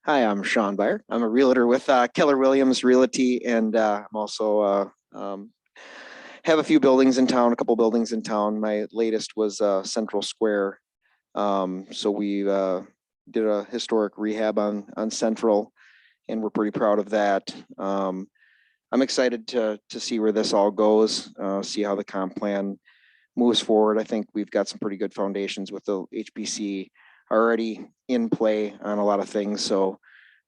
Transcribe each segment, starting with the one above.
Hi, I'm Sean Byer. I'm a realtor with Keller Williams Realty, and I'm also have a few buildings in town, a couple buildings in town. My latest was Central Square. So we did a historic rehab on Central, and we're pretty proud of that. I'm excited to see where this all goes, see how the comp plan moves forward. I think we've got some pretty good foundations with the HBC already in play on a lot of things. So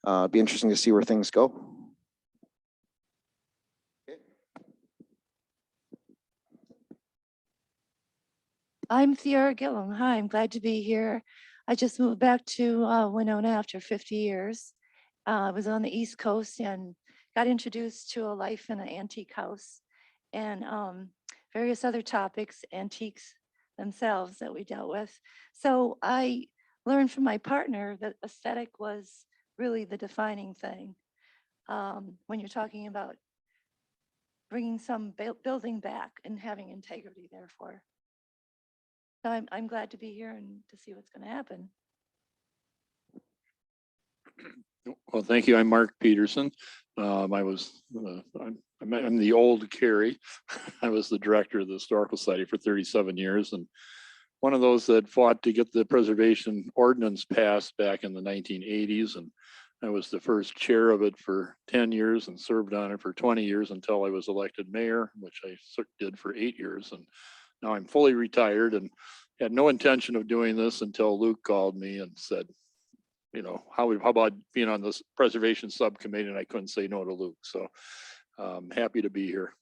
it'd be interesting to see where things go. I'm Theora Gillum. Hi, I'm glad to be here. I just moved back to Winona after 50 years. I was on the East Coast and got introduced to a life in an antique house and various other topics, antiques themselves that we dealt with. So I learned from my partner that aesthetic was really the defining thing when you're talking about bringing some building back and having integrity, therefore. So I'm glad to be here and to see what's going to happen. Well, thank you. I'm Mark Peterson. I'm the old Carrie. I was the director of the Historical Society for 37 years, and one of those that fought to get the preservation ordinance passed back in the 1980s. And I was the first chair of it for 10 years and served on it for 20 years until I was elected mayor, which I did for 8 years. And now I'm fully retired and had no intention of doing this until Luke called me and said, you know, how about being on this preservation subcommittee? And I couldn't say no to Luke. So happy to be here.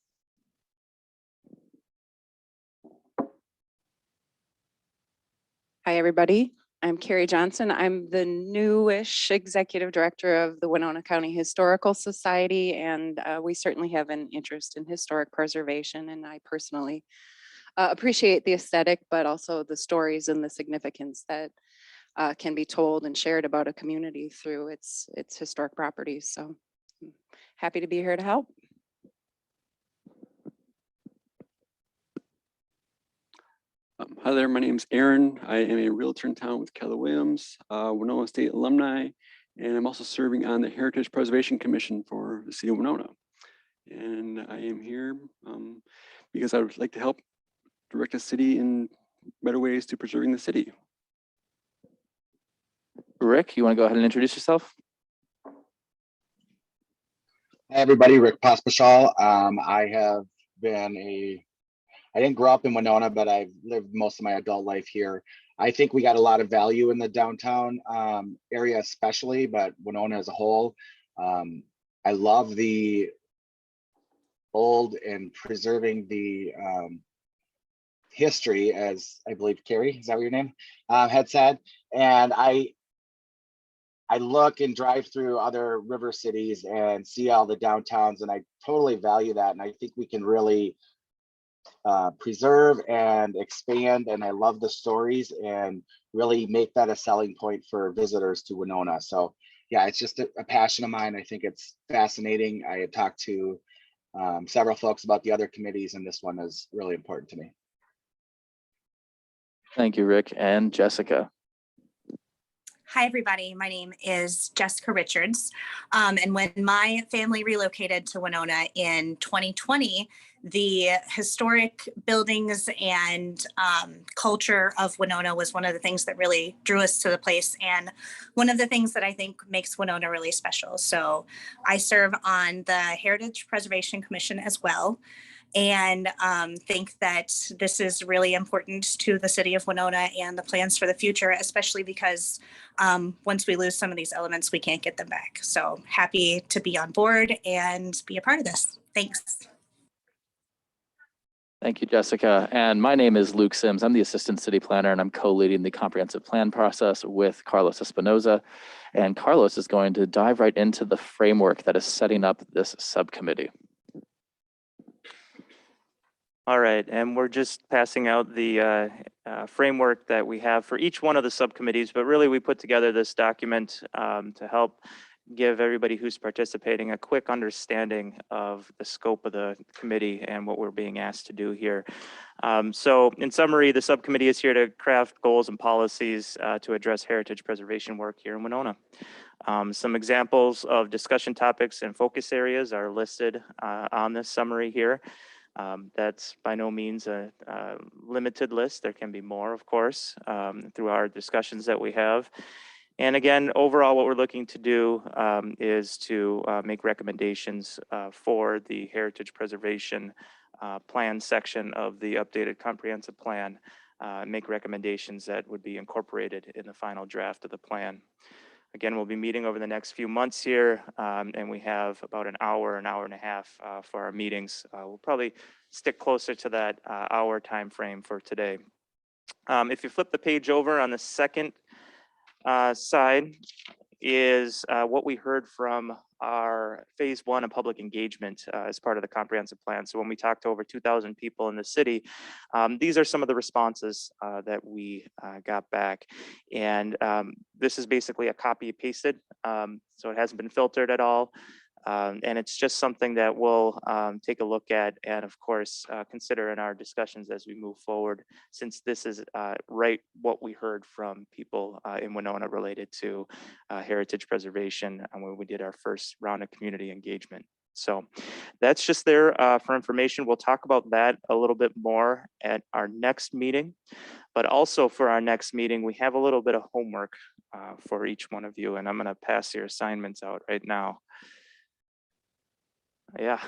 Hi, everybody. I'm Carrie Johnson. I'm the newish executive director of the Winona County Historical Society, and we certainly have an interest in historic preservation. And I personally appreciate the aesthetic, but also the stories and the significance that can be told and shared about a community through its historic properties. So I'm happy to be here to help. Hi there, my name's Aaron. I am a realtor in town with Keller Williams, Winona State alumni, and I'm also serving on the Heritage Preservation Commission for the city of Winona. And I am here because I would like to help direct the city in better ways to preserving the city. Rick, you want to go ahead and introduce yourself? Hey everybody, Rick Pospashal. I didn't grow up in Winona, but I've lived most of my adult life here. I think we got a lot of value in the downtown area especially, but Winona as a whole. I love the old and preserving the history, as I believe Carrie, is that what your name, had said. And I look and drive through other river cities and see all the downtowns, and I totally value that. And I think we can really preserve and expand, and I love the stories and really make that a selling point for visitors to Winona. So yeah, it's just a passion of mine. I think it's fascinating. I had talked to several folks about the other committees, and this one is really important to me. Thank you, Rick. And Jessica. Hi, everybody. My name is Jessica Richards. And when my family relocated to Winona in 2020, the historic buildings and culture of Winona was one of the things that really drew us to the place, and one of the things that I think makes Winona really special. So I serve on the Heritage Preservation Commission as well, and think that this is really important to the city of Winona and the plans for the future, especially because once we lose some of these elements, we can't get them back. So happy to be on board and be a part of this. Thanks. Thank you, Jessica. And my name is Luke Sims. I'm the assistant city planner, and I'm co-leading the comprehensive plan process with Carlos Espinoza. And Carlos is going to dive right into the framework that is setting up this subcommittee. All right, and we're just passing out the framework that we have for each one of the subcommittees, but really we put together this document to help give everybody who's participating a quick understanding of the scope of the committee and what we're being asked to do here. So in summary, the subcommittee is here to craft goals and policies to address heritage preservation work here in Winona. Some examples of discussion topics and focus areas are listed on this summary here. That's by no means a limited list. There can be more, of course, through our discussions that we have. And again, overall, what we're looking to do is to make recommendations for the heritage preservation plan section of the updated comprehensive plan, make recommendations that would be incorporated in the final draft of the plan. Again, we'll be meeting over the next few months here, and we have about an hour and a half for our meetings. We'll probably stick closer to that hour time frame for today. If you flip the page over on the second side is what we heard from our phase 1 of public engagement as part of the comprehensive plan. So when we talked to over 2,000 people in the city, these are some of the responses that we got back. And this is basically a copy pasted. So it hasn't been filtered at all. And it's just something that we'll take a look at and of course consider in our discussions as we move forward, since this is right what we heard from people in Winona related to heritage preservation and when we did our first round of community engagement. So that's just there for information. We'll talk about that a little bit more at our next meeting, but also for our next meeting, we have a little bit of homework for each one of you, and I'm gonna pass your assignments out right now. Yeah.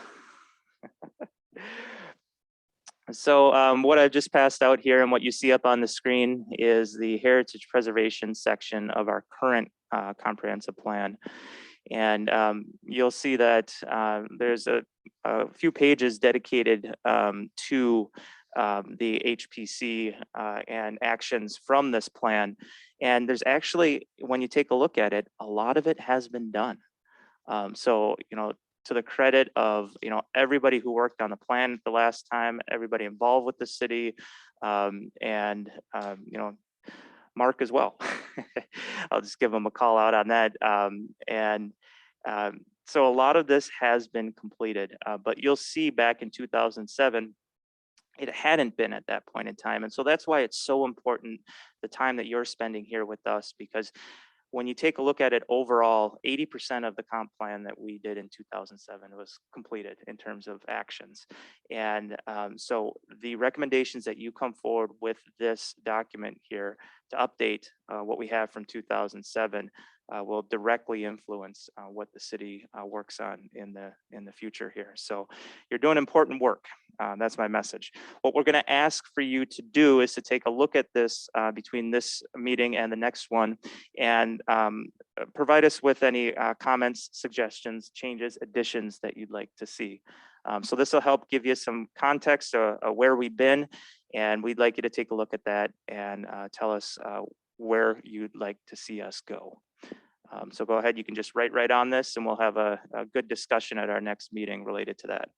So what I've just passed out here and what you see up on the screen is the heritage preservation section of our current comprehensive plan. And you'll see that there's a few pages dedicated to the HPC and actions from this plan. And there's actually, when you take a look at it, a lot of it has been done. So, you know, to the credit of, you know, everybody who worked on the plan the last time, everybody involved with the city, and, you know, Mark as well. I'll just give him a call out on that. So a lot of this has been completed, but you'll see back in 2007, it hadn't been at that point in time. And so that's why it's so important, the time that you're spending here with us, because when you take a look at it overall, 80% of the comp plan that we did in 2007 was completed in terms of actions. And so the recommendations that you come forward with this document here to update what we have from 2007 will directly influence what the city works on in the future here. So you're doing important work. That's my message. What we're going to ask for you to do is to take a look at this between this meeting and the next one, and provide us with any comments, suggestions, changes, additions that you'd like to see. So this will help give you some context of where we've been, and we'd like you to take a look at that and tell us where you'd like to see us go. So go ahead, you can just write right on this, and we'll have a good discussion at our next meeting related to that.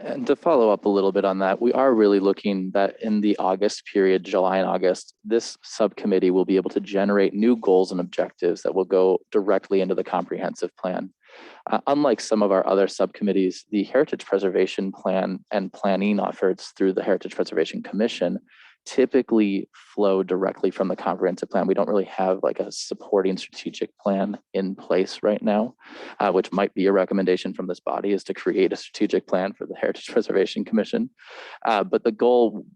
And to follow up a little bit on that, we are really looking that in the August period, July and August, this subcommittee will be able to generate new goals and objectives that will go directly into the comprehensive plan. Unlike some of our other subcommittees, the Heritage Preservation Plan and planning efforts through the Heritage Preservation Commission typically flow directly from the comprehensive plan. We don't really have like a supporting strategic plan in place right now, which might be a recommendation from this body, is to create a strategic plan for the Heritage Preservation Commission. But the goal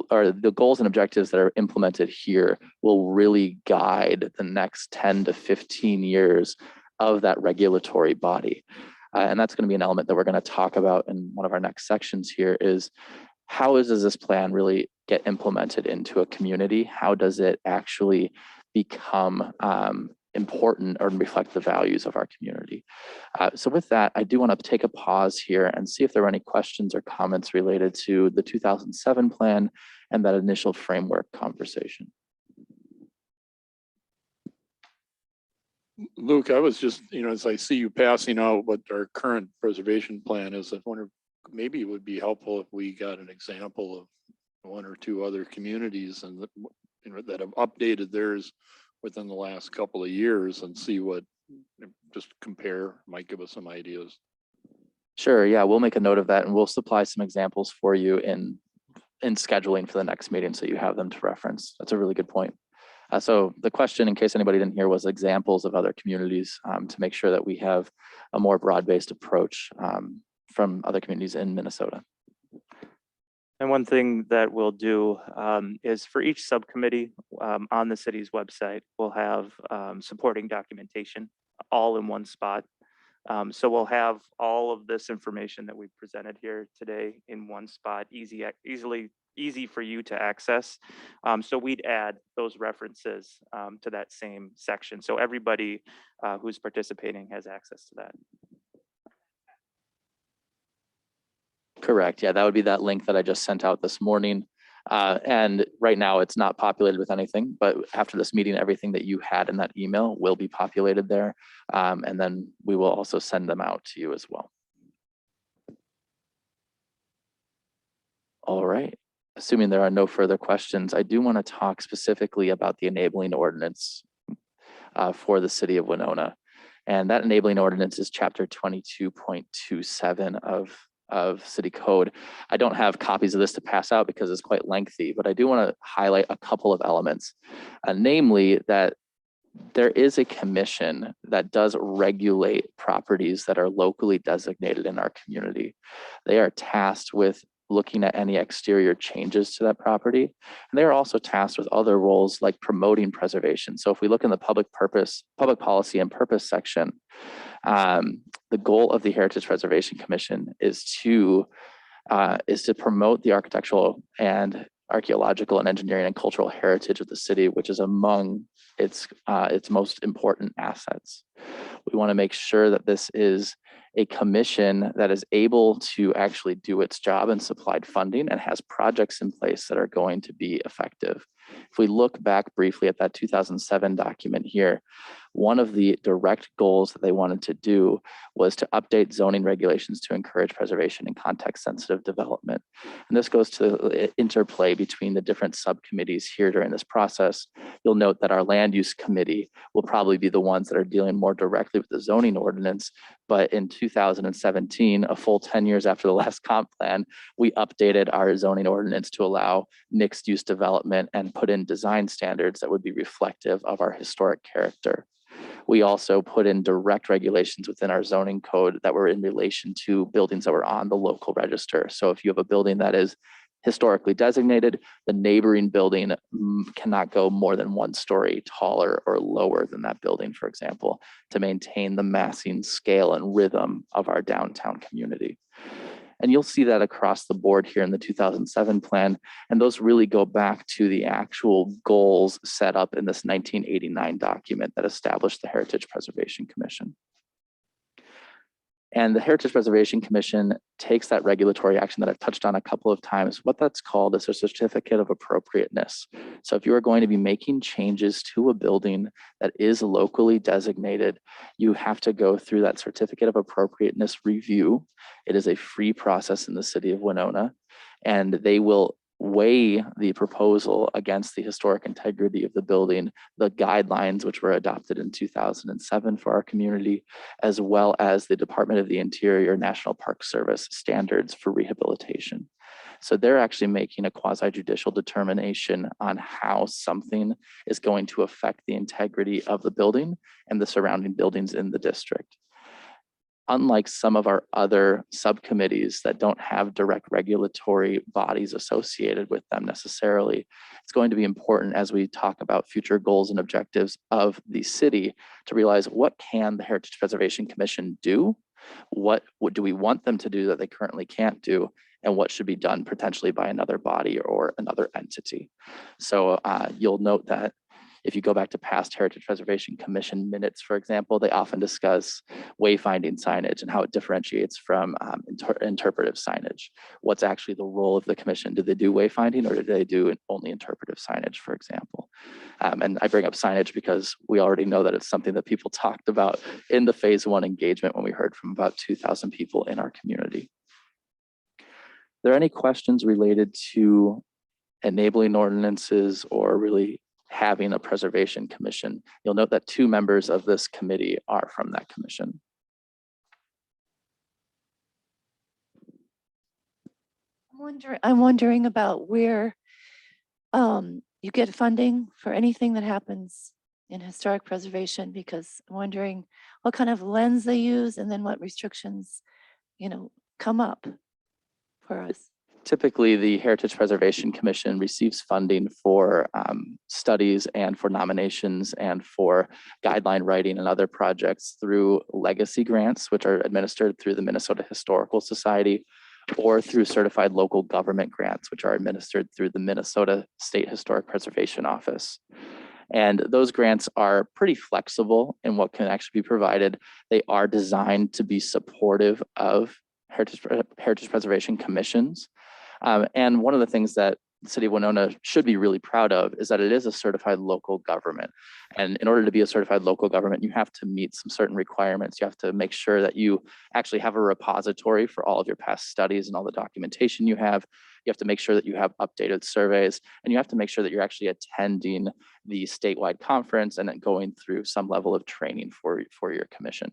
or the goals and objectives that are implemented here will really guide the next 10 to 15 years of that regulatory body. And that's going to be an element that we're going to talk about in one of our next sections here is how does this plan really get implemented into a community? How does it actually become important or reflect the values of our community? So with that, I do want to take a pause here and see if there are any questions or comments related to the 2007 plan and that initial framework conversation. Luke, I was just, you know, as I see you passing out what our current preservation plan is, I wonder maybe it would be helpful if we got an example of one or two other communities and you know, that have updated theirs within the last couple of years and see what just compare, might give us some ideas. Sure, yeah, we'll make a note of that and we'll supply some examples for you in scheduling for the next meeting so you have them to reference. That's a really good point. So the question, in case anybody didn't hear, was examples of other communities to make sure that we have a more broad-based approach from other communities in Minnesota. And one thing that we'll do is for each subcommittee on the city's website, we'll have supporting documentation all in one spot. So we'll have all of this information that we've presented here today in one spot, easy for you to access. So we'd add those references to that same section. So everybody who's participating has access to that. Correct. Yeah, that would be that link that I just sent out this morning. And right now it's not populated with anything, but after this meeting, everything that you had in that email will be populated there. And then we will also send them out to you as well. All right. Assuming there are no further questions, I do want to talk specifically about the enabling ordinance for the city of Winona. And that enabling ordinance is chapter 22.27 of city code. I don't have copies of this to pass out because it's quite lengthy, but I do want to highlight a couple of elements, namely that there is a commission that does regulate properties that are locally designated in our community. They are tasked with looking at any exterior changes to that property. And they are also tasked with other roles like promoting preservation. So if we look in the public policy and purpose section, the goal of the Heritage Preservation Commission is to promote the architectural and archaeological and engineering and cultural heritage of the city, which is among its most important assets. We want to make sure that this is a commission that is able to actually do its job and supplied funding and has projects in place that are going to be effective. If we look back briefly at that 2007 document here, one of the direct goals that they wanted to do was to update zoning regulations to encourage preservation and context-sensitive development. And this goes to the interplay between the different subcommittees here during this process. You'll note that our land use committee will probably be the ones that are dealing more directly with the zoning ordinance. But in 2017, a full 10 years after the last comp plan, we updated our zoning ordinance to allow mixed use development and put in design standards that would be reflective of our historic character. We also put in direct regulations within our zoning code that were in relation to buildings that were on the local register. So if you have a building that is historically designated, the neighboring building cannot go more than 1 story taller or lower than that building, for example, to maintain the massing scale and rhythm of our downtown community. And you'll see that across the board here in the 2007 plan. And those really go back to the actual goals set up in this 1989 document that established the Heritage Preservation Commission. And the Heritage Preservation Commission takes that regulatory action that I've touched on a couple of times. What that's called is a certificate of appropriateness. So if you are going to be making changes to a building that is locally designated, you have to go through that certificate of appropriateness review. It is a free process in the city of Winona, and they will weigh the proposal against the historic integrity of the building, the guidelines which were adopted in 2007 for our community, as well as the Department of the Interior National Park Service standards for rehabilitation. So they're actually making a quasi-judicial determination on how something is going to affect the integrity of the building and the surrounding buildings in the district. Unlike some of our other subcommittees that don't have direct regulatory bodies associated with them necessarily, it's going to be important as we talk about future goals and objectives of the city to realize what can the Heritage Preservation Commission do? What do we want them to do that they currently can't do? And what should be done potentially by another body or another entity? So you'll note that if you go back to past Heritage Preservation Commission minutes, for example, they often discuss wayfinding signage and how it differentiates from interpretive signage. What's actually the role of the commission? Do they do wayfinding or do they do only interpretive signage, for example? And I bring up signage because we already know that it's something that people talked about in the phase 1 engagement when we heard from about 2,000 people in our community. Are there any questions related to enabling ordinances or really having a preservation commission. You'll note that 2 members of this committee are from that commission. I'm wondering about where you get funding for anything that happens in historic preservation, because I'm wondering what kind of lens they use and then what restrictions, come up for us. Typically, the Heritage Preservation Commission receives funding for studies and for nominations and for guideline writing and other projects through legacy grants, which are administered through the Minnesota Historical Society, or through certified local government grants, which are administered through the Minnesota State Historic Preservation Office. And those grants are pretty flexible in what can actually be provided. They are designed to be supportive of Heritage Preservation Commissions. And one of the things that the city of Winona should be really proud of is that it is a certified local government. And in order to be a certified local government, you have to meet some certain requirements. You have to make sure that you actually have a repository for all of your past studies and all the documentation you have. You have to make sure that you have updated surveys, and you have to make sure that you're actually attending the statewide conference and then going through some level of training for your commission.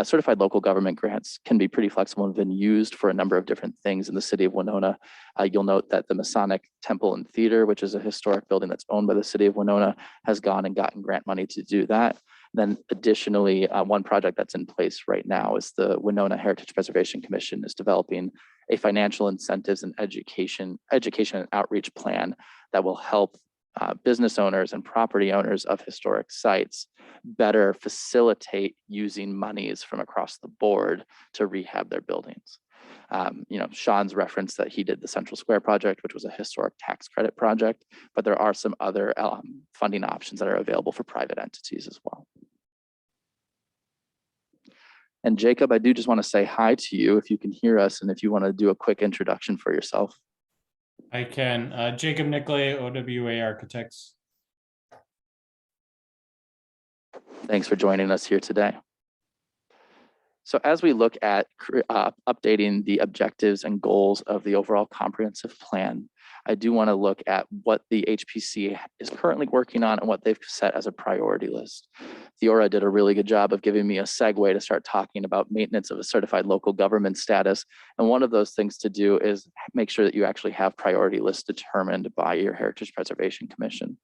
Certified local government grants can be pretty flexible and have been used for a number of different things in the city of Winona. You'll note that the Masonic Temple and Theater, which is a historic building that's owned by the city of Winona, has gone and gotten grant money to do that. Then additionally, one project that's in place right now is the Winona Heritage Preservation Commission is developing a financial incentives and education and outreach plan that will help business owners and property owners of historic sites better facilitate using monies from across the board to rehab their buildings. Sean's referenced that he did the Central Square project, which was a historic tax credit project, but there are some other funding options that are available for private entities as well. And Jacob, I do just want to say hi to you if you can hear us and if you want to do a quick introduction for yourself. I can. Jacob Nicolay, OWA Architects. Thanks for joining us here today. So as we look at updating the objectives and goals of the overall comprehensive plan, I do want to look at what the HPC is currently working on and what they've set as a priority list. Theora did a really good job of giving me a segue to start talking about maintenance of a certified local government status. And one of those things to do is make sure that you actually have priority lists determined by your Heritage Preservation Commission.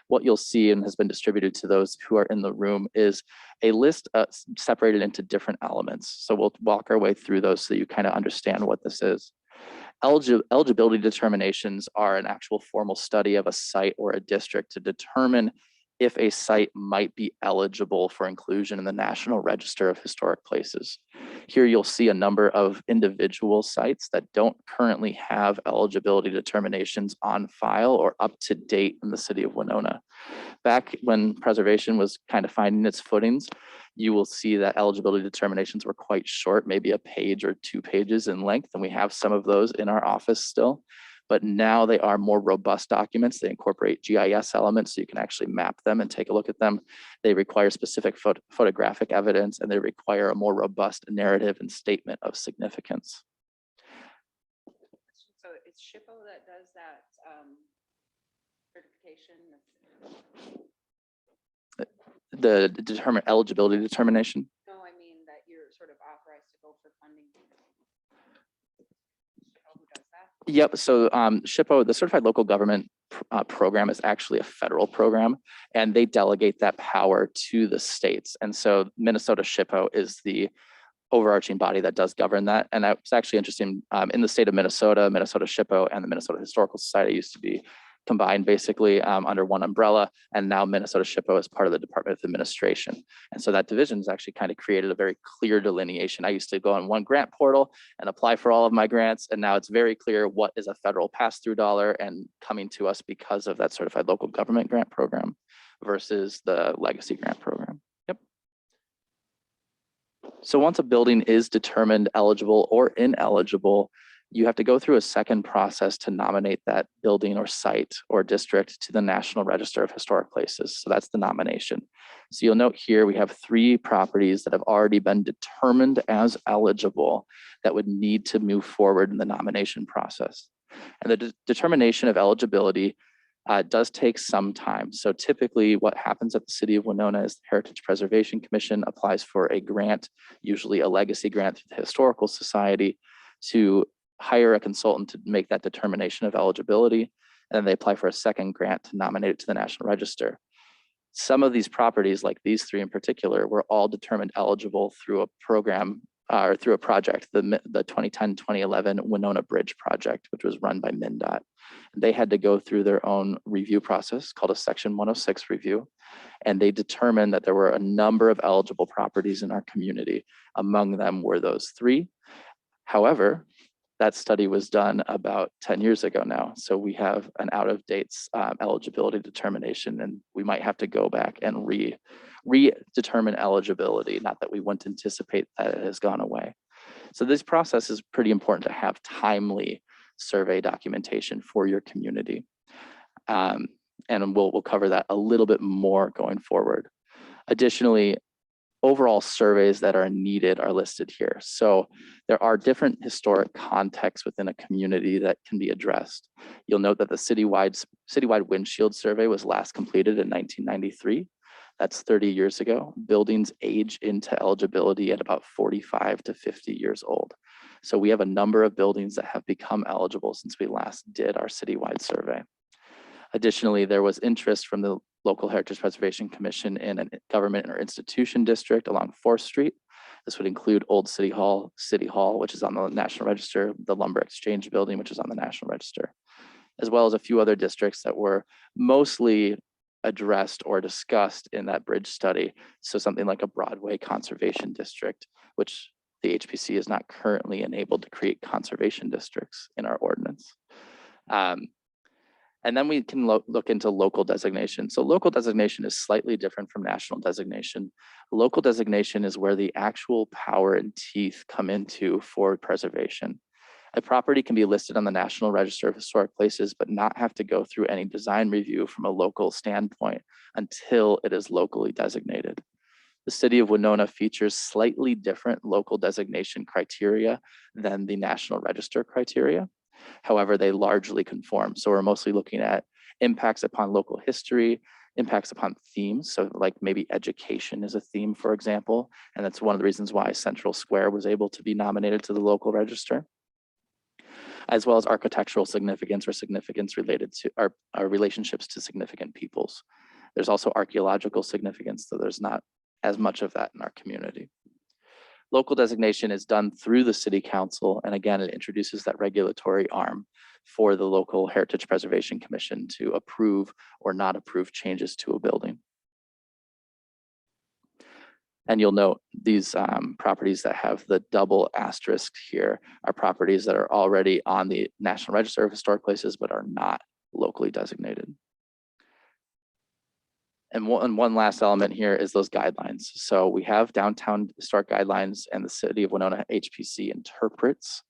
What you'll see and has been distributed to those who are in the room is a list separated into different elements. So we'll walk our way through those so that you kind of understand what this is. Eligibility determinations are an actual formal study of a site or a district to determine if a site might be eligible for inclusion in the National Register of Historic Places. Here you'll see a number of individual sites that don't currently have eligibility determinations on file or up to date in the city of Winona. Back when preservation was kind of finding its footings, you will see that eligibility determinations were quite short, maybe a page or 2 pages in length, and we have some of those in our office still. But now they are more robust documents. They incorporate GIS elements so you can actually map them and take a look at them. They require specific photographic evidence, and they require a more robust narrative and statement of significance. So it's SHPO that does that certification? The eligibility determination? No, I mean that you're sort of authorized to go for funding. Who does that? Yep. So SHPO, the Certified Local Government program, is actually a federal program, and they delegate that power to the states. And so Minnesota SHPO is the overarching body that does govern that. And it's actually interesting. In the state of Minnesota, Minnesota SHPO and the Minnesota Historical Society used to be combined basically under one umbrella, and now Minnesota SHPO is part of the Department of Administration. And so that division has actually kind of created a very clear delineation. I used to go on one grant portal and apply for all of my grants, and now it's very clear what is a federal pass-through dollar and coming to us because of that Certified Local Government grant program versus the legacy grant program. Yep. So once a building is determined eligible or ineligible, you have to go through a second process to nominate that building or site or district to the National Register of Historic Places. So that's the nomination. So you'll note here we have 3 properties that have already been determined as eligible that would need to move forward in the nomination process. And the determination of eligibility It does take some time. So typically what happens at the City of Winona is the Heritage Preservation Commission applies for a grant, usually a legacy grant through the Historical Society, to hire a consultant to make that determination of eligibility. And then they apply for a second grant to nominate it to the National Register. Some of these properties, like these three in particular, were all determined eligible through a program or through a project, the 2010-2011 Winona Bridge project, which was run by MnDOT. They had to go through their own review process called a Section 106 review, and they determined that there were a number of eligible properties in our community. Among them were those three. However, that study was done about 10 years ago now. So we have an out of date eligibility determination, and we might have to go back and redetermine eligibility, not that we wouldn't anticipate that it has gone away. So this process is pretty important to have timely survey documentation for your community. And we'll cover that a little bit more going forward. Additionally, overall surveys that are needed are listed here. So there are different historic contexts within a community that can be addressed. You'll note that the citywide windshield survey was last completed in 1993. That's 30 years ago. Buildings age into eligibility at about 45 to 50 years old. So we have a number of buildings that have become eligible since we last did our citywide survey. Additionally, there was interest from the local Heritage Preservation Commission in a government or institution district along 4th Street. This would include Old City Hall, which is on the National Register, the Lumber Exchange Building, which is on the National Register, as well as a few other districts that were mostly addressed or discussed in that bridge study. So something like a Broadway Conservation District, which the HPC is not currently enabled to create conservation districts in our ordinance. And then we can look into local designation. So local designation is slightly different from national designation. Local designation is where the actual power and teeth come into for preservation. A property can be listed on the National Register of Historic Places, but not have to go through any design review from a local standpoint until it is locally designated. The City of Winona features slightly different local designation criteria than the National Register criteria. However, they largely conform. So we're mostly looking at impacts upon local history, impacts upon themes. So like maybe education is a theme, for example, and that's one of the reasons why Central Square was able to be nominated to the local register, as well as architectural significance or significance related to our relationships to significant peoples. There's also archaeological significance, so there's not as much of that in our community. Local designation is done through the City Council, and again, it introduces that regulatory arm for the local Heritage Preservation Commission to approve or not approve changes to a building. And you'll note these properties that have the double asterisk here are properties that are already on the National Register of Historic Places, but are not locally designated. And one last element here is those guidelines. So we have downtown historic guidelines, and the City of Winona HPC interprets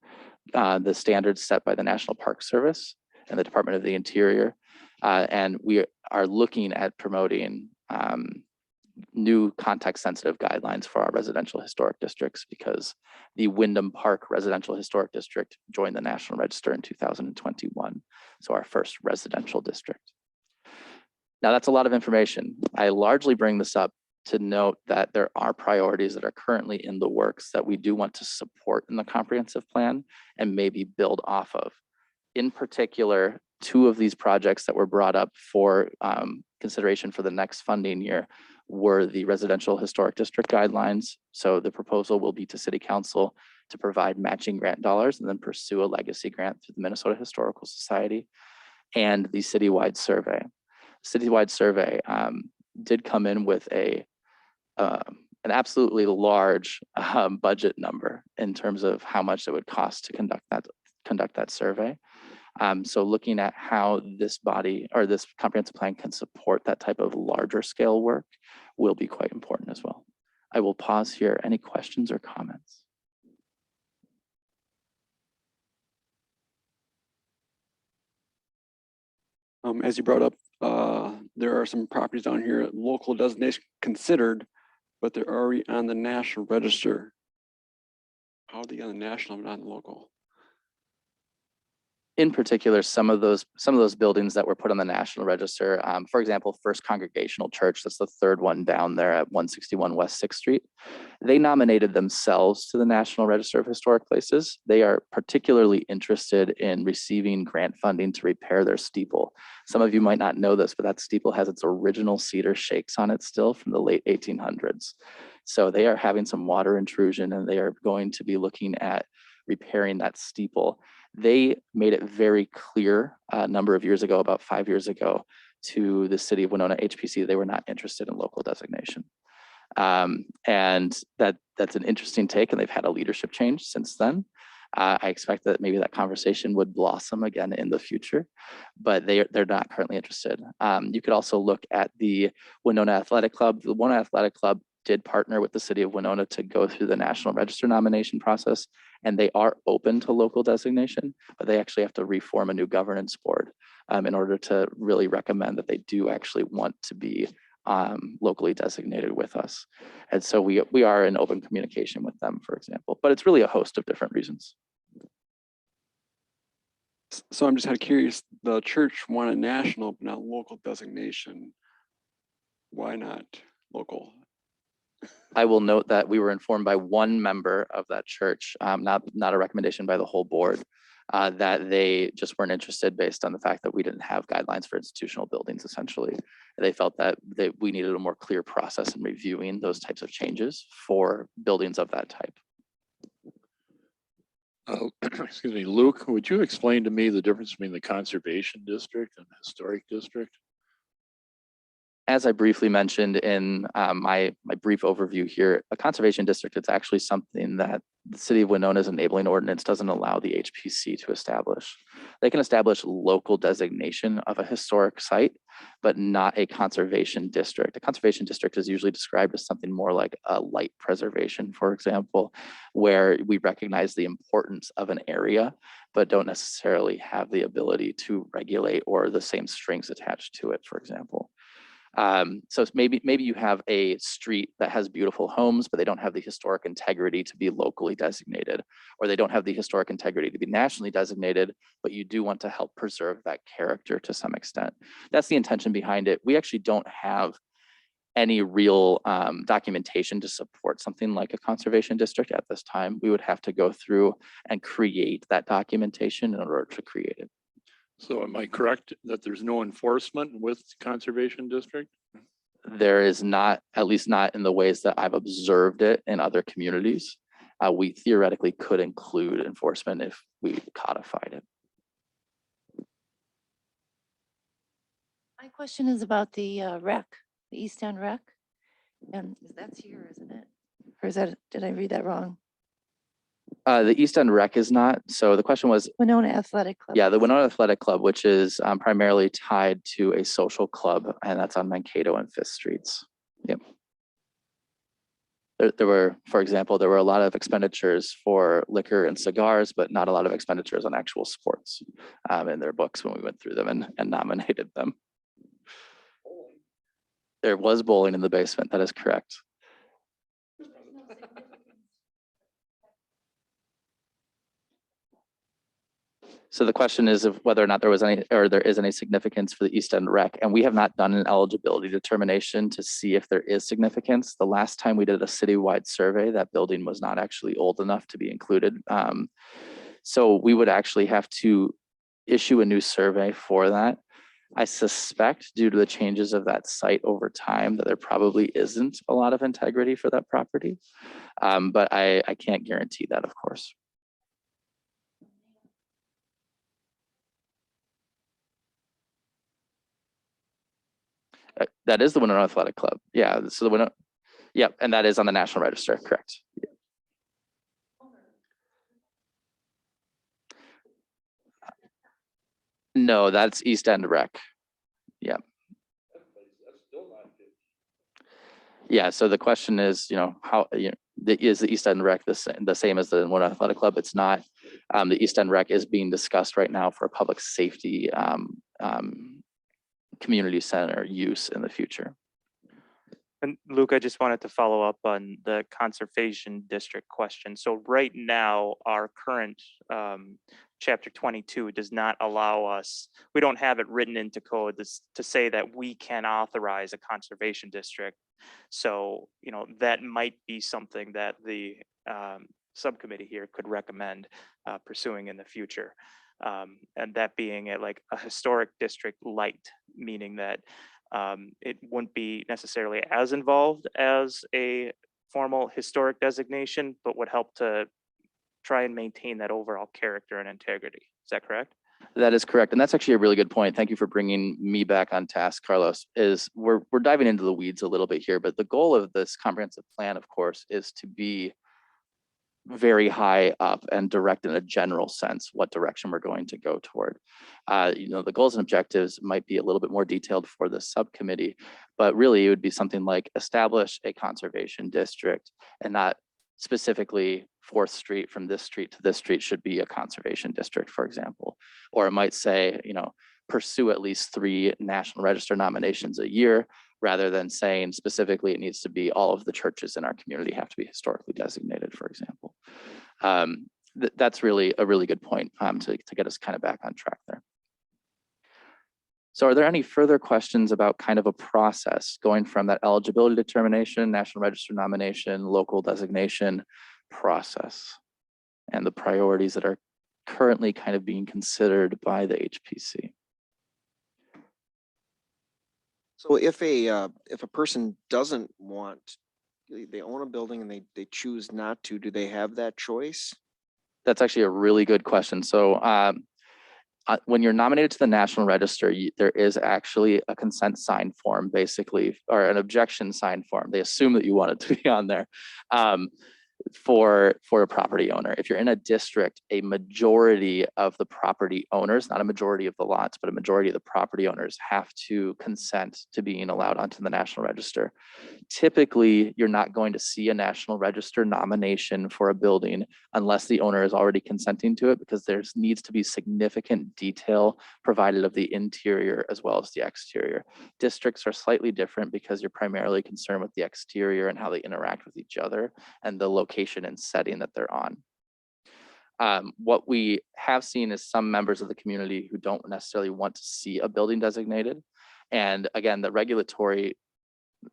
the standards set by the National Park Service and the Department of the Interior. And we are looking at promoting new context sensitive guidelines for our residential historic districts, because the Wyndham Park Residential Historic District joined the National Register in 2021. So our first residential district. Now that's a lot of information. I largely bring this up to note that there are priorities that are currently in the works that we do want to support in the comprehensive plan and maybe build off of. In particular, two of these projects that were brought up for consideration for the next funding year were the residential historic district guidelines. So the proposal will be to City Council to provide matching grant dollars and then pursue a legacy grant through the Minnesota Historical Society, and the citywide survey. Citywide survey did come in with an absolutely large budget number in terms of how much it would cost to conduct that survey. So looking at how this body or this comprehensive plan can support that type of larger scale work will be quite important as well. I will pause here. Any questions or comments? As you brought up, there are some properties down here, local designation considered, but they're already on the National Register. How are they on the national but not on the local? in particular, some of those buildings that were put on the National Register, for example, First Congregational Church, that's the third one down there at 161 West 6th Street. They nominated themselves to the National Register of Historic Places. They are particularly interested in receiving grant funding to repair their steeple. Some of you might not know this, but that steeple has its original cedar shakes on it still from the late 1800s. So they are having some water intrusion, and they are going to be looking at repairing that steeple. They made it very clear a number of years ago, about 5 years ago, to the city of Winona HPC, they were not interested in local designation. And that's an interesting take, and they've had a leadership change since then. I expect that maybe that conversation would blossom again in the future, but they're not currently interested. You could also look at the Winona Athletic Club. The Winona Athletic Club did partner with the city of Winona to go through the National Register nomination process, and they are open to local designation, but they actually have to reform a new governance board in order to really recommend that they do actually want to be locally designated with us. And so we are in open communication with them, for example, but it's really a host of different reasons. So I'm just kind of curious, the church wanted national, but not local designation. Why not local? I will note that we were informed by one member of that church, not a recommendation by the whole board, that they just weren't interested based on the fact that we didn't have guidelines for institutional buildings, essentially. They felt that we needed a more clear process in reviewing those types of changes for buildings of that type. Excuse me, Luke, would you explain to me the difference between the conservation district and historic district? As I briefly mentioned in my brief overview here, a conservation district is actually something that the city of Winona's enabling ordinance doesn't allow the HPC to establish. They can establish local designation of a historic site, but not a conservation district. A conservation district is usually described as something more like a light preservation, for example, where we recognize the importance of an area, but don't necessarily have the ability to regulate or the same strings attached to it, for example. So it's maybe you have a street that has beautiful homes, but they don't have the historic integrity to be locally designated, or they don't have the historic integrity to be nationally designated, but you do want to help preserve that character to some extent. That's the intention behind it. We actually don't have any real documentation to support something like a conservation district at this time. We would have to go through and create that documentation in order to create it. So am I correct that there's no enforcement with conservation district? There is not, at least not in the ways that I've observed it in other communities. We theoretically could include enforcement if we codified it. My question is about the rec, the East End rec. And that's here, isn't it? Or is that, did I read that wrong? The East End Rec is not. So the question was, Winona Athletic Club. yeah, the Winona Athletic Club, which is primarily tied to a social club, and that's on Mankato and 5th Streets. Yep. There were, for example, there were a lot of expenditures for liquor and cigars, but not a lot of expenditures on actual sports in their books when we went through them and nominated them. There was bowling in the basement. That is correct. So the question is of whether or not there was any, or there is any significance for the East End Rec, and we have not done an eligibility determination to see if there is significance. The last time we did a citywide survey, that building was not actually old enough to be included. So we would actually have to issue a new survey for that. I suspect due to the changes of that site over time that there probably isn't a lot of integrity for that property, but I can't guarantee that, of course. That is the Winona Athletic Club. Yeah, so the Winona, yep, and that is on the National Register, correct. No, that's East End Rec. Yep. Yeah, so the question is, how, is the East End Rec the same as the Winona Athletic Club? It's not. The East End Rec is being discussed right now for public safety community center use in the future. And Luke, I just wanted to follow up on the conservation district question. So right now, our current chapter 22 does not allow us, we don't have it written into code to say that we can authorize a conservation district. So, you know, that might be something that the subcommittee here could recommend pursuing in the future. And that being like a historic district light, meaning that it wouldn't be necessarily as involved as a formal historic designation, but would help to try and maintain that overall character and integrity. Is that correct? That is correct. And that's actually a really good point. Thank you for bringing me back on task, Carlos. Is we're diving into the weeds a little bit here, but the goal of this comprehensive plan, of course, is to be very high up and direct in a general sense what direction we're going to go toward. You know, the goals and objectives might be a little bit more detailed for the subcommittee, but really it would be something like establish a conservation district, and not specifically 4th Street from this street to this street should be a conservation district, for example. Or it might say, you know, pursue at least 3 National Register nominations a year, rather than saying specifically it needs to be all of the churches in our community have to be historically designated, for example. That's really a really good point to get us kind of back on track there. So are there any further questions about kind of a process going from that eligibility determination, National Register nomination, local designation process, and the priorities that are currently kind of being considered by the HPC? So if a person doesn't want, they own a building and they choose not to, do they have that choice? That's actually a really good question. So when you're nominated to the National Register, there is actually a consent sign form, basically, or an objection sign form. They assume that you want it to be on there for a property owner. If you're in a district, a majority of the property owners, not a majority of the lots, but a majority of the property owners have to consent to being allowed onto the National Register. Typically, you're not going to see a National Register nomination for a building unless the owner is already consenting to it, because there needs to be significant detail provided of the interior as well as the exterior. Districts are slightly different because you're primarily concerned with the exterior and how they interact with each other and the location and setting that they're on. What we have seen is some members of the community who don't necessarily want to see a building designated. And again, the regulatory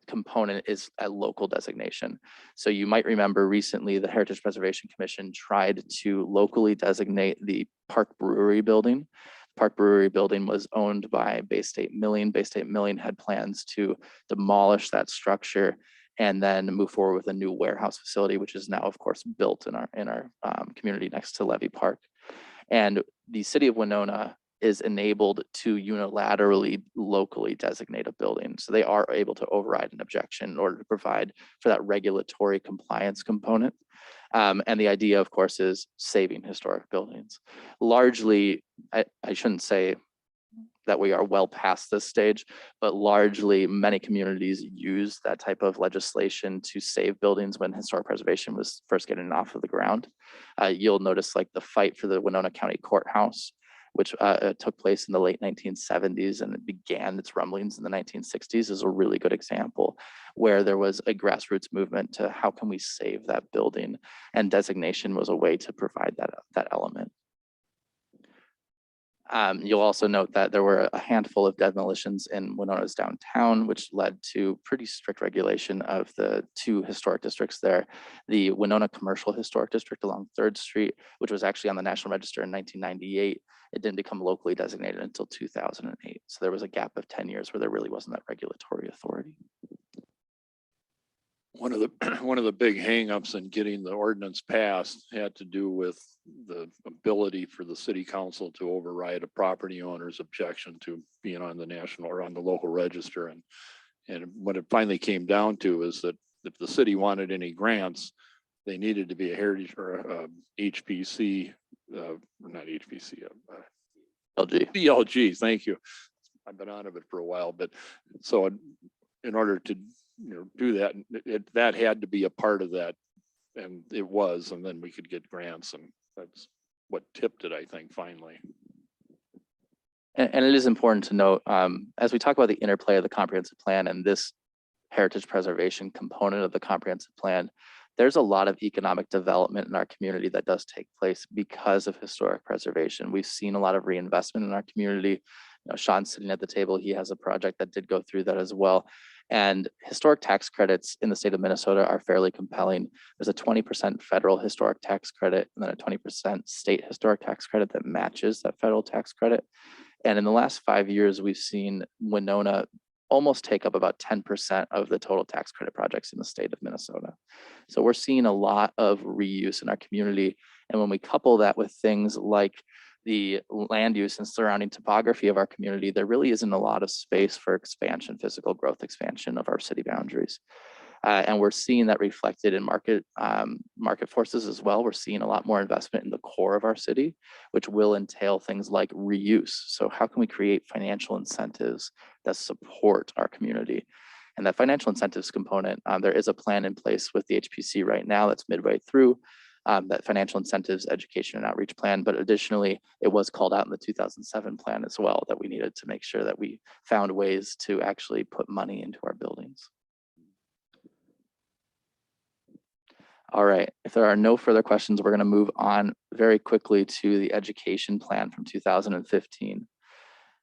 component is a local designation. So you might remember recently the Heritage Preservation Commission tried to locally designate the Park Brewery building. Park Brewery building was owned by Bay State Milling. Bay State Milling had plans to demolish that structure and then move forward with a new warehouse facility, which is now, of course, built in our community next to Levy Park. And the city of Winona is enabled to unilaterally locally designate a building. So they are able to override an objection in order to provide for that regulatory compliance component. And the idea, of course, is saving historic buildings. Largely, I shouldn't say that we are well past this stage, but largely many communities use that type of legislation to save buildings when historic preservation was first getting off of the ground. You'll notice like the fight for the Winona County Courthouse, which took place in the late 1970s and it began its rumblings in the 1960s, is a really good example where there was a grassroots movement to how can we save that building, and designation was a way to provide that element. You'll also note that there were a handful of demolitions in Winona's downtown, which led to pretty strict regulation of the 2 historic districts there. The Winona Commercial Historic District along 3rd Street, which was actually on the National Register in 1998. It didn't become locally designated until 2008. So there was a gap of 10 years where there really wasn't that regulatory authority. One of the big hangups in getting the ordinance passed had to do with the ability for the city council to override a property owner's objection to being on the national or on the local register. And what it finally came down to is that if the city wanted any grants, they needed to be a heritage or a HPC, not HPC, LG. DLG, thank you. I've been out of it for a while, but so in order to do that, that had to be a part of that, and it was, and then we could get grants, and that's what tipped it, I think, finally. And it is important to note, as we talk about the interplay of the comprehensive plan and this heritage preservation component of the comprehensive plan, there's a lot of economic development in our community that does take place because of historic preservation. We've seen a lot of reinvestment in our community. You know, Sean's sitting at the table. He has a project that did go through that as well. And historic tax credits in the state of Minnesota are fairly compelling. There's a 20% federal historic tax credit and then a 20% state historic tax credit that matches that federal tax credit. And in the last 5 years, we've seen Winona almost take up about 10% of the total tax credit projects in the state of Minnesota. So we're seeing a lot of reuse in our community. And when we couple that with things like the land use and surrounding topography of our community, there really isn't a lot of space for expansion, physical growth expansion of our city boundaries. And we're seeing that reflected in market forces as well. We're seeing a lot more investment in the core of our city, which will entail things like reuse. So how can we create financial incentives that support our community? And that financial incentives component, there is a plan in place with the HPC right now that's midway through that financial incentives, education and outreach plan. But additionally, it was called out in the 2007 plan as well that we needed to make sure that we found ways to actually put money into our buildings. All right, if there are no further questions, we're going to move on very quickly to the education plan from 2015.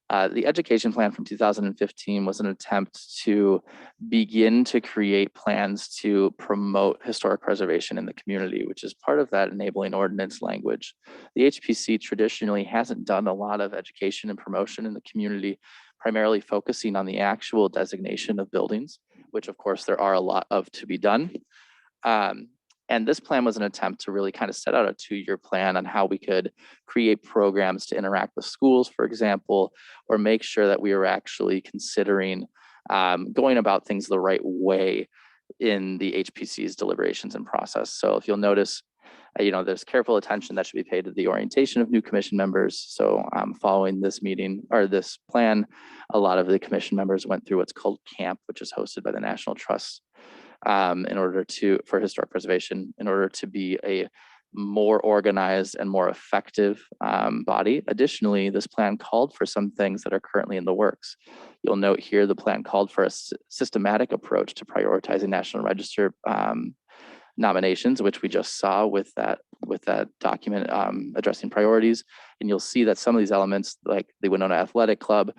The education plan from 2015 was an attempt to begin to create plans to promote historic preservation in the community, which is part of that enabling ordinance language. The HPC traditionally hasn't done a lot of education and promotion in the community, primarily focusing on the actual designation of buildings, which of course there are a lot of to be done. And this plan was an attempt to really kind of set out a 2-year plan on how we could create programs to interact with schools, for example, or make sure that we were actually considering going about things the right way in the HPC's deliberations and process. So if you'll notice, there's careful attention that should be paid to the orientation of new commission members. So following this meeting or this plan, a lot of the commission members went through what's called CAMP, which is hosted by the National Trust for historic preservation, in order to be a more organized and more effective body. Additionally, this plan called for some things that are currently in the works. You'll note here the plan called for a systematic approach to prioritizing National Register nominations, which we just saw with that document addressing priorities. And you'll see that some of these elements, like the Winona Athletic Club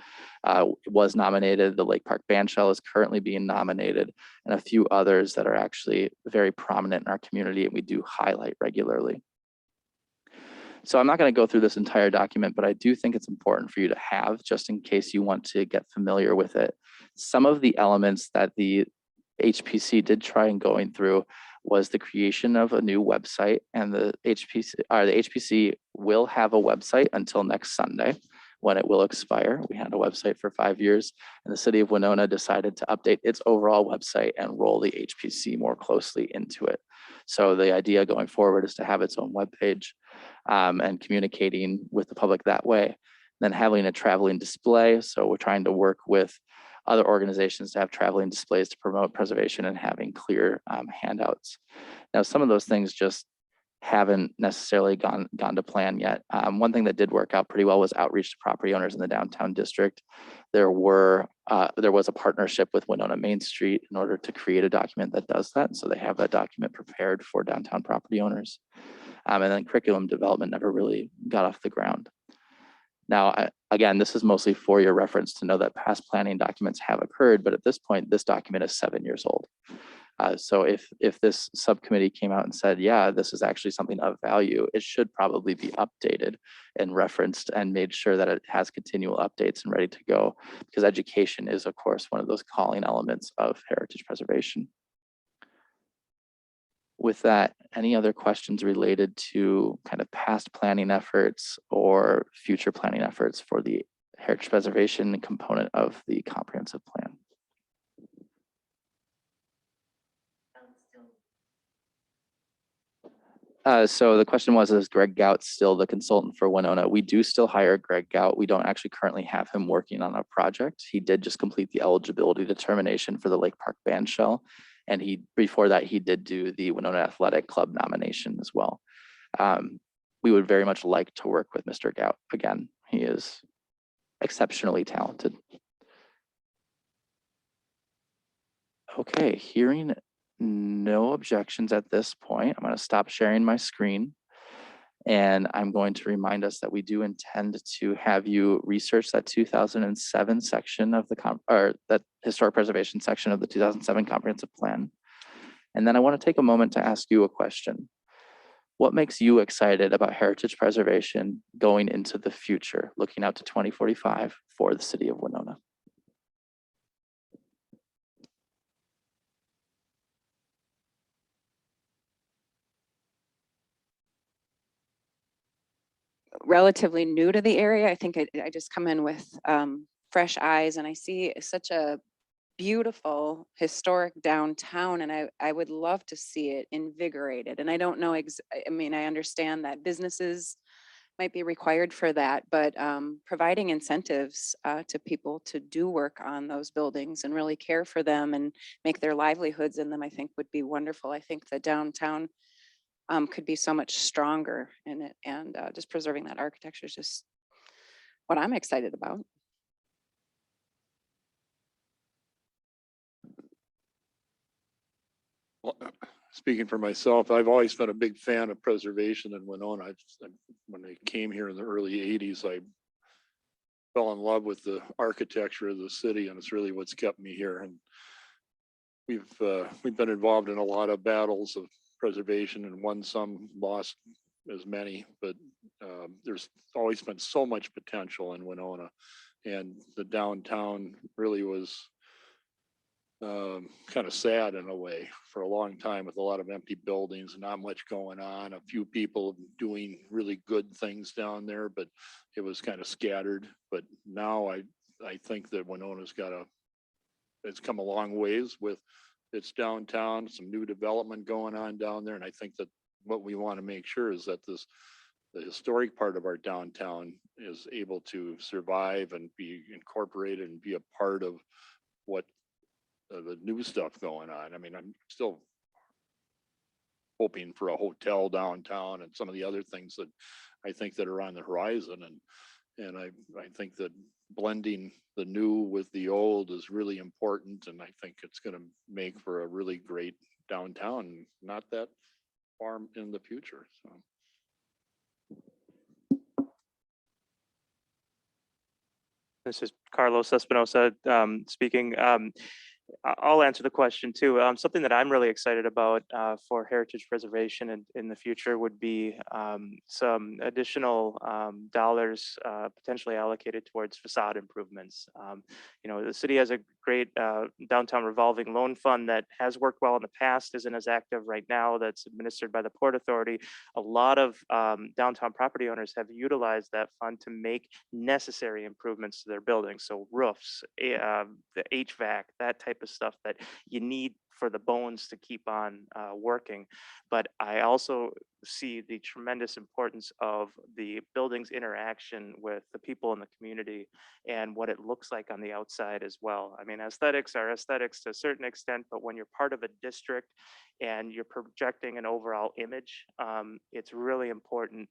was nominated, the Lake Park Bandshell is currently being nominated, and a few others that are actually very prominent in our community and we do highlight regularly. So I'm not going to go through this entire document, but I do think it's important for you to have, just in case you want to get familiar with it. Some of the elements that the HPC did try and going through was the creation of a new website, and the HPC will have a website until next Sunday when it will expire. We had a website for 5 years, and the city of Winona decided to update its overall website and roll the HPC more closely into it. So the idea going forward is to have its own webpage and communicating with the public that way. Then having a traveling display. So we're trying to work with other organizations to have traveling displays to promote preservation and having clear handouts. Now, some of those things just haven't necessarily gone to plan yet. One thing that did work out pretty well was outreach to property owners in the downtown district. There was a partnership with Winona Main Street in order to create a document that does that. So they have that document prepared for downtown property owners. And then curriculum development never really got off the ground. Now, again, this is mostly for your reference to know that past planning documents have occurred, but at this point, this document is 7 years old. So if this subcommittee came out and said, yeah, this is actually something of value, it should probably be updated and referenced and made sure that it has continual updates and ready to go, because education is, of course, one of those calling elements of heritage preservation. With that, any other questions related to kind of past planning efforts or future planning efforts for the heritage preservation component of the comprehensive plan? So the question was, is Greg Gout still the consultant for Winona? We do still hire Greg Gout. We don't actually currently have him working on a project. He did just complete the eligibility determination for the Lake Park Bandshell. And before that, he did do the Winona Athletic Club nomination as well. We would very much like to work with Mr. Gout again. He is exceptionally talented. Okay, hearing No objections at this point. I'm going to stop sharing my screen. And I'm going to remind us that we do intend to have you research that 2007 section of the that historic preservation section of the 2007 comprehensive plan. And then I want to take a moment to ask you a question. What makes you excited about heritage preservation going into the future, looking out to 2045 for the city of Winona? Relatively new to the area. I think I just come in with fresh eyes, and I see such a beautiful historic downtown, and I would love to see it invigorated. And I don't know, I mean, I understand that businesses might be required for that, but providing incentives to people to do work on those buildings and really care for them and make their livelihoods in them, I think would be wonderful. I think the downtown could be so much stronger in it, and just preserving that architecture is just what I'm excited about. Well, speaking for myself, I've always been a big fan of preservation in Winona. When I came here in the early 80s, I fell in love with the architecture of the city, and it's really what's kept me here. And we've been involved in a lot of battles of preservation and won some, lost as many, but there's always been so much potential in Winona, and the downtown really was kind of sad in a way for a long time, with a lot of empty buildings and not much going on. A few people doing really good things down there, but it was kind of scattered. But now I think that Winona's it's come a long ways with its downtown, some new development going on down there. And I think that what we want to make sure is that the historic part of our downtown is able to survive and be incorporated and be a part of what the new stuff going on. I mean, I'm still hoping for a hotel downtown and some of the other things that I think that are on the horizon. And I think that blending the new with the old is really important. And I think it's going to make for a really great downtown, not that far in the future. So. This is Carlos Espinosa speaking. I'll answer the question too. Something that I'm really excited about for heritage preservation in the future would be some additional dollars potentially allocated towards facade improvements. You know, the city has a great downtown revolving loan fund that has worked well in the past, isn't as active right now, that's administered by the Port Authority. A lot of downtown property owners have utilized that fund to make necessary improvements to their buildings. So roofs, the HVAC, that type of stuff that you need for the bones to keep on working. But I also see the tremendous importance of the building's interaction with the people in the community and what it looks like on the outside as well. I mean, aesthetics are aesthetics to a certain extent, but when you're part of a district and you're projecting an overall image, it's really important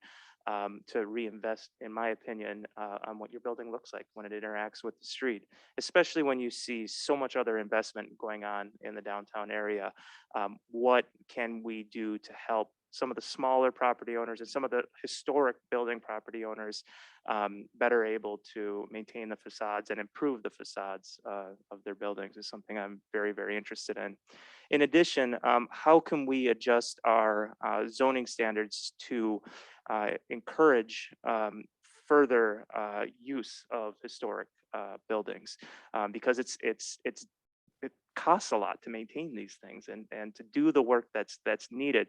to reinvest, in my opinion, on what your building looks like when it interacts with the street, especially when you see so much other investment going on in the downtown area. What can we do to help some of the smaller property owners and some of the historic building property owners better able to maintain the facades and improve the facades of their buildings is something I'm very, very interested in. In addition, how can we adjust our zoning standards to encourage further use of historic buildings, because it costs a lot to maintain these things and to do the work that's needed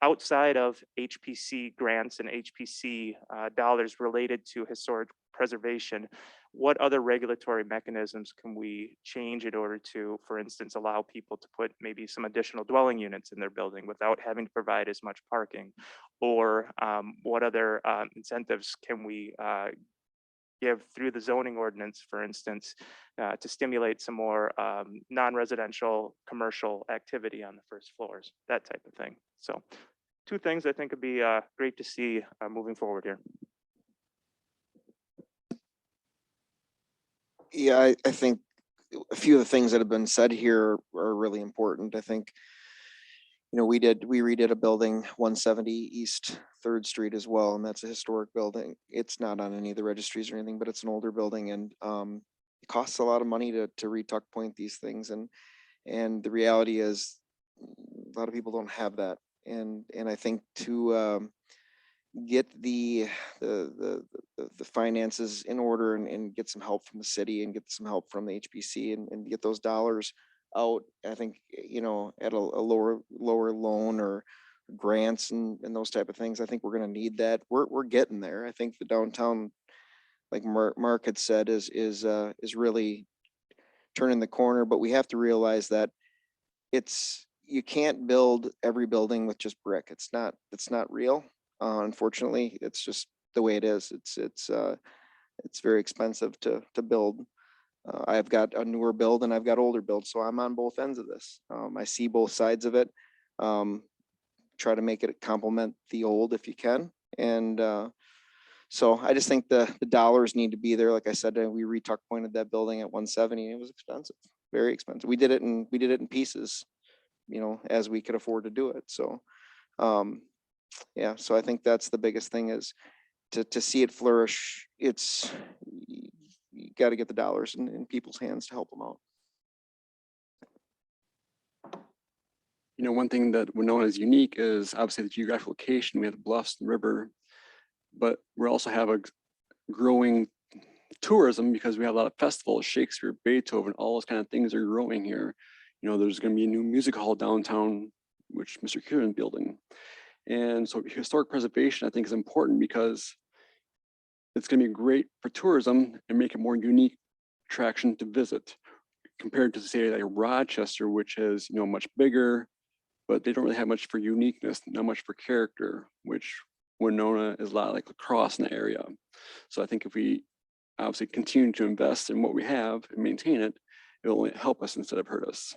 outside of HPC grants and HPC dollars related to historic preservation. What other regulatory mechanisms can we change in order to, for instance, allow people to put maybe some additional dwelling units in their building without having to provide as much parking? Or what other incentives can we give through the zoning ordinance, for instance, to stimulate some more non-residential commercial activity on the first floors, that type of thing. So 2 things I think would be great to see moving forward here. Yeah, I think a few of the things that have been said here are really important. I think, we redid a building, 170 East 3rd Street as well, and that's a historic building. It's not on any of the registries or anything, but it's an older building, and it costs a lot of money to re-tuck point these things, and the reality is a lot of people don't have that, and I think to get the finances in order and get some help from the city and get some help from the HPC and get those dollars out, I think, at a lower loan or grants and those type of things. I think we're going to need that. We're getting there. I think the downtown, like Mark had said, is really turning the corner, but we have to realize that you can't build every building with just brick. It's not real. Unfortunately, it's just the way it is. It's very expensive to build. I've got a newer build and I've got older build, so I'm on both ends of this. I see both sides of it. Try to make it complement the old if you can, and so I just think the dollars need to be there. Like I said, we re-tuck pointed that building at 170. It was expensive, very expensive. We did it in pieces, as we could afford to do it. So, yeah. So I think that's the biggest thing is to see it flourish. You got to get the dollars in people's hands to help them out. One thing that Winona is unique is obviously the geographic location. We have the bluffs and river, but we also have a growing tourism because we have a lot of festivals, Shakespeare, Beethoven, all those kind of things are growing here. There's going to be a new music hall downtown, which Mr. Kieran building. And so historic preservation, I think, is important because it's going to be great for tourism and make it more unique attraction to visit compared to, say, like Rochester, which is much bigger, but they don't really have much for uniqueness, not much for character, which Winona is a lot like La Crosse in the area. So I think if we obviously continue to invest in what we have and maintain it, it will only help us instead of hurt us.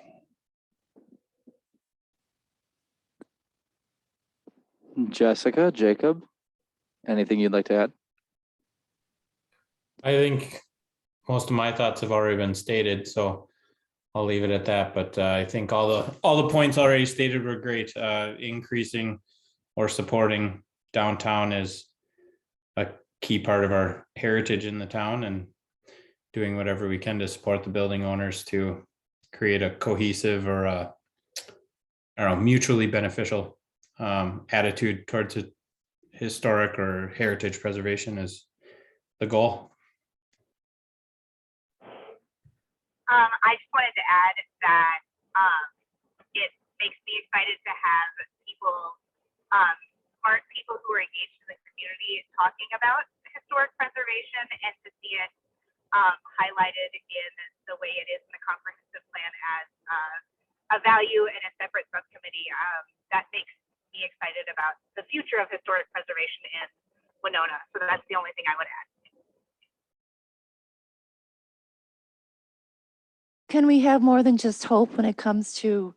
Jessica, Jacob, anything you'd like to add? I think most of my thoughts have already been stated, so I'll leave it at that. But I think all the points already stated were great. Increasing or supporting downtown is a key part of our heritage in the town, and doing whatever we can to support the building owners to create a cohesive or a mutually beneficial attitude towards historic or heritage preservation is the goal. I just wanted to add that it makes me excited to have smart people who are engaged in the community talking about historic preservation, and to see it highlighted in the way it is in the comprehensive plan as a value in a separate subcommittee. That makes me excited about the future of historic preservation in Winona. So that's the only thing I would add. Can we have more than just hope when it comes to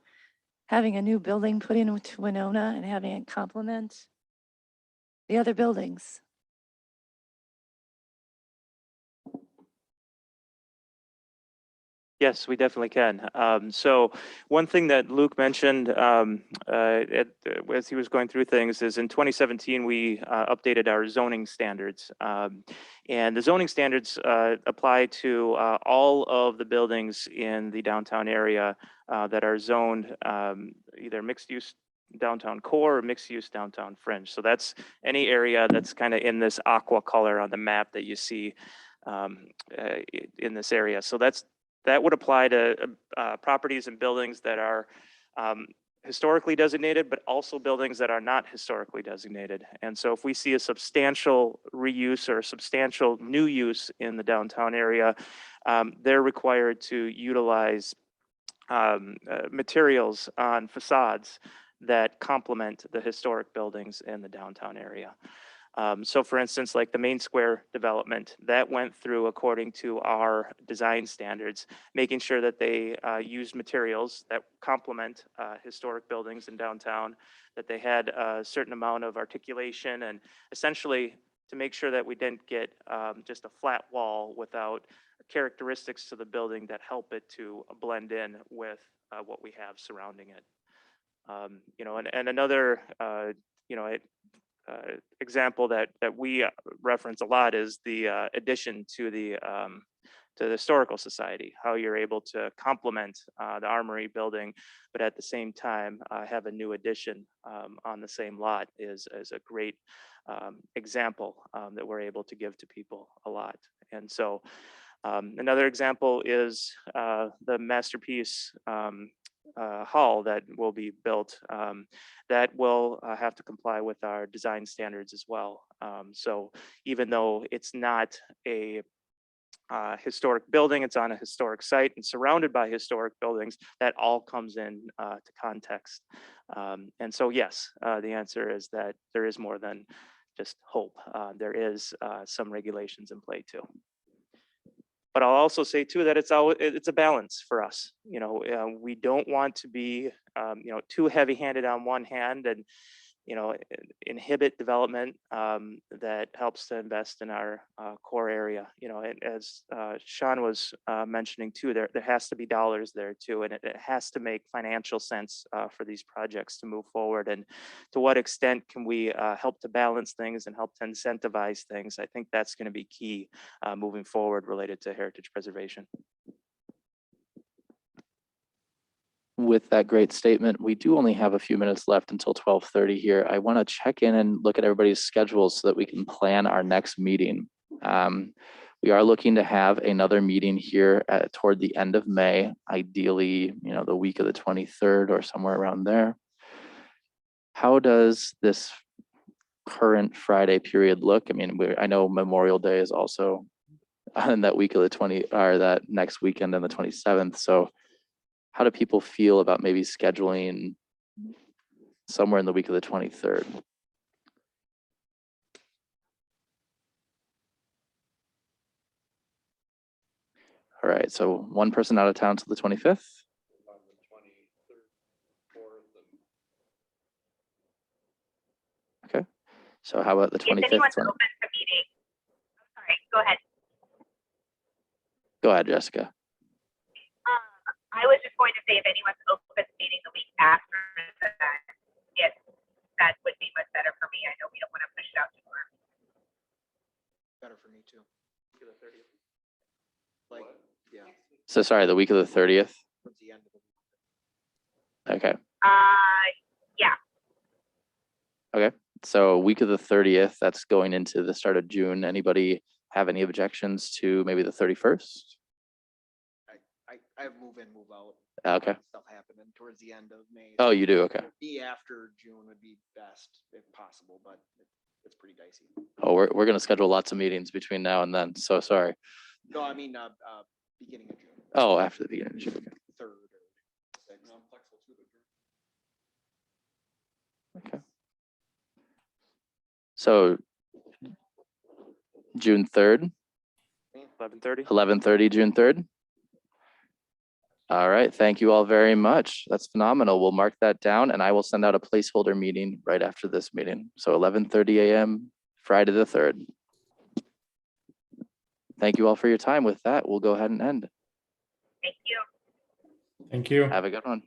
having a new building put into Winona and having it complement the other buildings? Yes, we definitely can. So one thing that Luke mentioned as he was going through things is in 2017, we updated our zoning standards. And the zoning standards apply to all of the buildings in the downtown area that are zoned either mixed use downtown core or mixed use downtown fringe. So that's any area that's kind of in this aqua color on the map that you see in this area. So that would apply to properties and buildings that are historically designated, but also buildings that are not historically designated. And so if we see a substantial reuse or a substantial new use in the downtown area, they're required to utilize materials on facades that complement the historic buildings in the downtown area. So for instance, like the main square development, that went through according to our design standards, making sure that they used materials that complement historic buildings in downtown, that they had a certain amount of articulation, and essentially to make sure that we didn't get just a flat wall without characteristics to the building that help it to blend in with what we have surrounding it. You know, and another, you know, example that we reference a lot is the addition to the Historical Society, how you're able to complement the Armory building, but at the same time have a new addition on the same lot is a great example that we're able to give to people a lot. And so another example is the Masterpiece hall that will be built that will have to comply with our design standards as well. So even though it's not a historic building, it's on a historic site and surrounded by historic buildings, that all comes in to context. And so yes, the answer is that there is more than just hope. There is some regulations in play too. But I'll also say too that it's a balance for us. You know, we don't want to be you know, too heavy-handed on one hand and you know, inhibit development that helps to invest in our core area. You know, and as Sean was mentioning too, there has to be dollars there too, and it has to make financial sense for these projects to move forward. And to what extent can we help to balance things and help to incentivize things? I think that's going to be key moving forward related to heritage preservation. With that great statement, we do only have a few minutes left until 12:30 here. I want to check in and look at everybody's schedules so that we can plan our next meeting. We are looking to have another meeting here toward the end of May, ideally, you know, the week of the 23rd or somewhere around there. How does this current Friday period look? I mean, I know Memorial Day is also on that week of the 20 or that next weekend on the 27th. So how do people feel about maybe scheduling somewhere in the week of the 23rd? All right, so one person out of town till the 25th. Okay, so how about the 25th? If anyone's open to meeting, I'm sorry, go ahead. Go ahead, Jessica. I was just going to say if anyone's open to meeting the week after that, that would be much better for me. I know we don't want to push it out too far. Better for me too. Like, yeah, So sorry, the week of the 30th. towards the end of the week. Okay, Yeah. okay. So week of the 30th, that's going into the start of June. Anybody have any objections to maybe the 31st? I have move in, move out. Okay. Stuff happening towards the end of May. Oh, you do? Okay. Be after June would be best if possible, but it's pretty dicey. Oh, we're gonna schedule lots of meetings between now and then. So sorry. No, I mean, beginning of June, Oh, after the beginning of June. Okay. 3rd or 6th. Okay. So June 3rd, 11:30. 11:30, June 3rd. All right, thank you all very much. That's phenomenal. We'll mark that down and I will send out a placeholder meeting right after this meeting. So 11:30 a.m. Friday the 3rd. Thank you all for your time. With that, we'll go ahead and end. Thank you. Thank you. Have a good one.